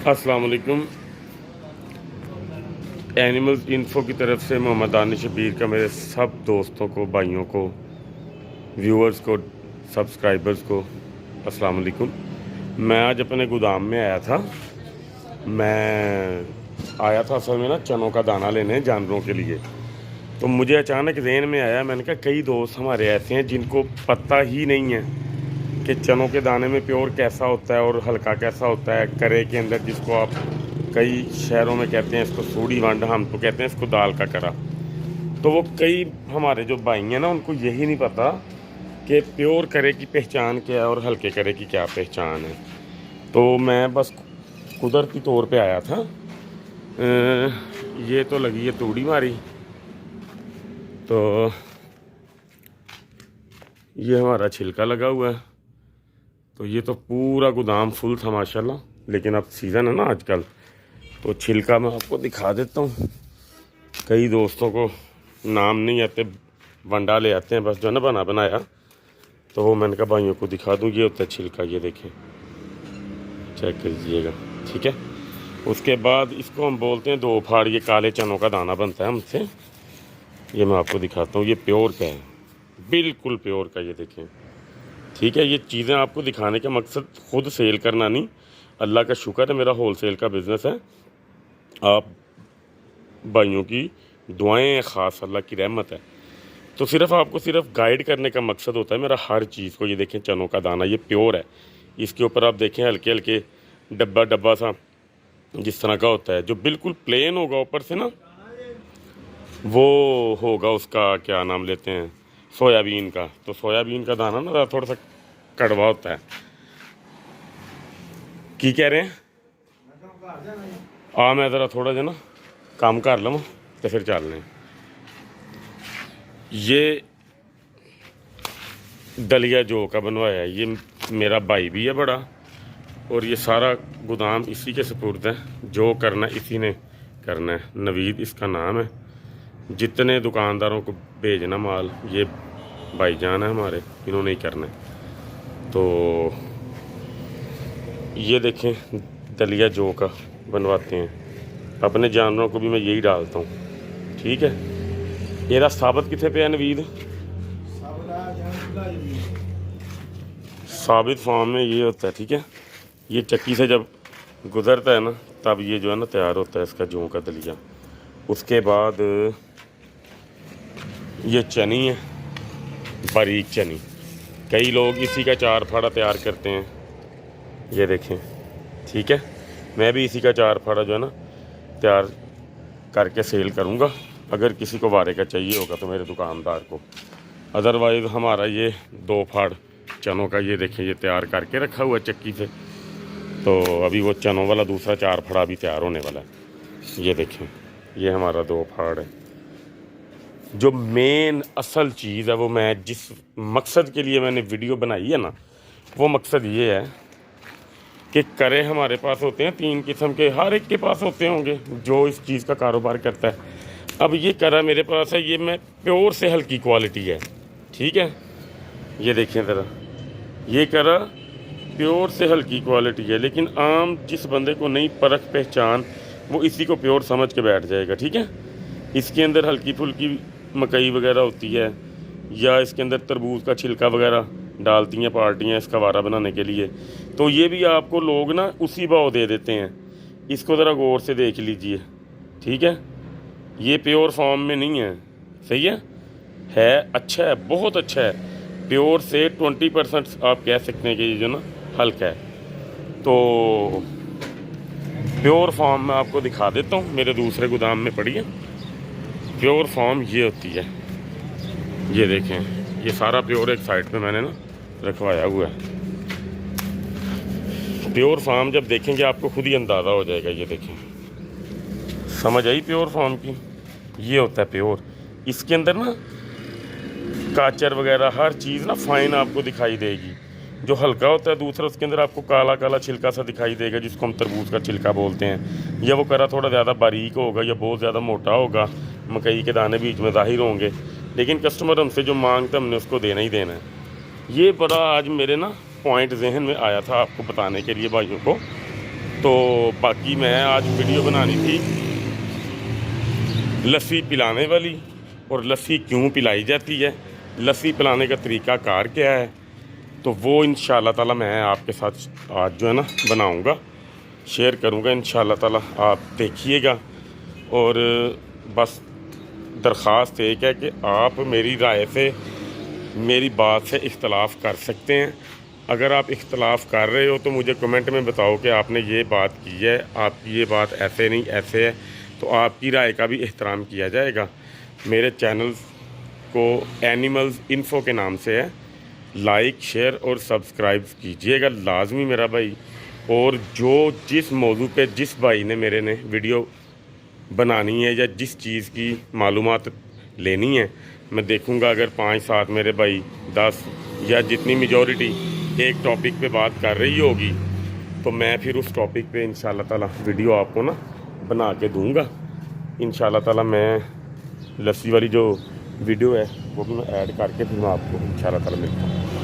अस्सलाम वालेकुम। Animals info की तरफ से मोहम्मद दानिश शबीर का मेरे सब दोस्तों को, भाइयों को, व्यूअर्स को, सब्सक्राइबर्स को अस्सलाम वालेकुम। मैं आज अपने गोदाम में आया था। मैं आया था असल में ना चनों का दाना लेने जानवरों के लिए। तो मुझे अचानक ज़हन में आया, मैंने कहा कई दोस्त हमारे ऐसे हैं जिनको पता ही नहीं है कि चनों के दाने में प्योर कैसा होता है और हल्का कैसा होता है। करे के अंदर, जिसको आप कई शहरों में कहते हैं इसको सूड़ी वंड, हम तो कहते हैं इसको दाल का करा। तो वो कई हमारे जो भाई हैं ना, उनको यही नहीं पता कि प्योर करे की पहचान क्या है और हल्के करे की क्या पहचान है। तो मैं बस कुदरती तौर पे आया था। ये तो लगी है तूड़ी मारी, तो ये हमारा छिलका लगा हुआ है। तो ये तो पूरा गोदाम फुल था माशाल्लाह। लेकिन अब सीज़न है ना आजकल, तो छिलका मैं आपको दिखा देता हूँ। कई दोस्तों को नाम नहीं आते, वंडा ले आते हैं बस, जो है ना बना बनाया। तो वो मैंने कहा भाइयों को दिखा दूँ। ये होता है छिलका, ये देखें, चेक कीजिएगा, ठीक है। उसके बाद इसको हम बोलते हैं दो फाड़। ये काले चनों का दाना बनता है हमसे। ये मैं आपको दिखाता हूँ, ये प्योर का है, बिल्कुल प्योर का। ये देखें, ठीक है। ये चीज़ें आपको दिखाने का मकसद खुद सेल करना नहीं। अल्लाह का शुक्र है, मेरा होलसेल का बिज़नेस है। आप भाइयों की दुआएं ख़ास, अल्लाह की रहमत है। तो आपको सिर्फ गाइड करने का मकसद होता है मेरा हर चीज़ को। ये देखें चनों का दाना, ये प्योर है। इसके ऊपर आप देखें हल्के हल्के डब्बा डब्बा सा जिस तरह का होता है, जो बिल्कुल प्लेन होगा ऊपर से ना, वो होगा उसका क्या नाम लेते हैं, सोयाबीन का। तो सोयाबीन का दाना ना थोड़ा सा कड़वा होता है। की कह रहे हैं? मैं ज़रा थोड़ा जा ना काम कर लवां तो फिर चल लें। ये दलिया जो का बनवाया है, ये मेरा भाई भी है बड़ा, और ये सारा गोदाम इसी के सुपुर्द है। जो करना इसी ने करना है। नवीद इसका नाम है। जितने दुकानदारों को भेजना माल, ये भाईजान है हमारे, इन्होंने ही करना है। तो ये देखें दलिया जो का बनवाते हैं अपने जानवरों को भी, मैं यही डालता हूँ, ठीक है। येरा साबित कितने पे है नवीद? साबित फार्म में ये होता है, ठीक है। ये चक्की से जब गुजरता है ना, तब ये जो है ना तैयार होता है इसका जौ का दलिया। उसके बाद ये चनी है, बारीक चनी। कई लोग इसी का चार फाड़ा तैयार करते हैं, ये देखें, ठीक है। मैं भी इसी का चार फाड़ा जो है ना तैयार करके सेल करूँगा। अगर किसी को वारे का चाहिए होगा तो मेरे दुकानदार को। अदरवाइज़ हमारा ये दो फाड़ चनों का, ये देखें, ये तैयार करके रखा हुआ है चक्की से। तो अभी वो चनों वाला दूसरा चार फाड़ा भी तैयार होने वाला है। ये देखें, ये हमारा दो फाड़ है। जो मेन असल चीज़ है, वो मैं जिस मकसद के लिए मैंने वीडियो बनाई है ना, वो मकसद ये है कि करे हमारे पास होते हैं तीन किस्म के, हर एक के पास होते होंगे जो इस चीज़ का कारोबार करता है। अब ये करा मेरे पास है, ये मैं प्योर से हल्की क्वालिटी है, ठीक है। ये देखें ज़रा, ये करा प्योर से हल्की क्वालिटी है। लेकिन आम जिस बंदे को नहीं परख पहचान, वो इसी को प्योर समझ के बैठ जाएगा, ठीक है। इसके अंदर हल्की फुल्की मकई वगैरह होती है, या इसके अंदर तरबूज का छिलका वगैरह डालती हैं पार्टियाँ इसका वारा बनाने के लिए। तो ये भी आपको लोग ना उसी भाव दे देते हैं। इसको ज़रा गौर से देख लीजिए, ठीक है। ये प्योर फॉर्म में नहीं है, सही है अच्छा है, बहुत अच्छा है। प्योर से 20% आप कह सकते हैं कि ये जो ना हल्का है। तो प्योर फॉर्म मैं आपको दिखा देता हूँ, मेरे दूसरे गोदाम में पड़ी है। प्योर फॉर्म ये होती है, ये देखें, ये सारा प्योर एक साइड पे मैंने ना रखवाया हुआ है। प्योर फार्म जब देखेंगे आपको खुद ही अंदाज़ा हो जाएगा। ये देखें, समझ आई प्योर फार्म की? ये होता है प्योर। इसके अंदर ना काचर वगैरह हर चीज़ ना फाइन आपको दिखाई देगी। जो हल्का होता है दूसरा, उसके अंदर आपको काला काला छिलका सा दिखाई देगा, जिसको हम तरबूज का छिलका बोलते हैं। या वो करा थोड़ा ज़्यादा बारीक होगा या बहुत ज़्यादा मोटा होगा, मकई के दाने बीच में ज़ाहिर होंगे। लेकिन कस्टमर हमसे जो मांगता है हमने उसको देना ही देना है। ये बड़ा आज मेरे ना पॉइंट जहन में आया था आपको बताने के लिए भाइयों को। तो बाकी मैं आज वीडियो बनानी थी लस्सी पिलाने वाली, और लस्सी क्यों पिलाई जाती है, लस्सी पिलाने का तरीका कार क्या है, तो वो इंशाल्लाह ताला मैं आपके साथ आज जो है ना बनाऊंगा, शेयर करूंगा इंशाल्लाह ताला, आप देखिएगा। और बस दरख्वास्त एक है कि आप मेरी राय से, मेरी बात से इख्तलाफ कर सकते हैं। अगर आप इख्तलाफ कर रहे हो तो मुझे कमेंट में बताओ कि आपने ये बात की है, आपकी ये बात ऐसे नहीं ऐसे है, तो आपकी राय का भी एहतराम किया जाएगा। मेरे चैनल को एनिमल्स इन्फो के नाम से है, लाइक शेयर और सब्सक्राइब कीजिएगा लाजमी मेरा भाई। और जो जिस मौजू पे जिस भाई ने मेरे ने वीडियो बनानी है या जिस चीज़ की मालूमात लेनी है, मैं देखूंगा अगर 5-7 मेरे भाई 10 या जितनी मेजॉरिटी एक टॉपिक पे बात कर रही होगी, तो मैं फिर उस टॉपिक पे इंशाल्लाह ताला वीडियो आपको ना बना के दूंगा इंशाल्लाह ताला। मैं लस्सी वाली जो वीडियो है वो भी मैं ऐड करके फिर मैं आपको इंशाल्लाह ताला मिलता हूँ।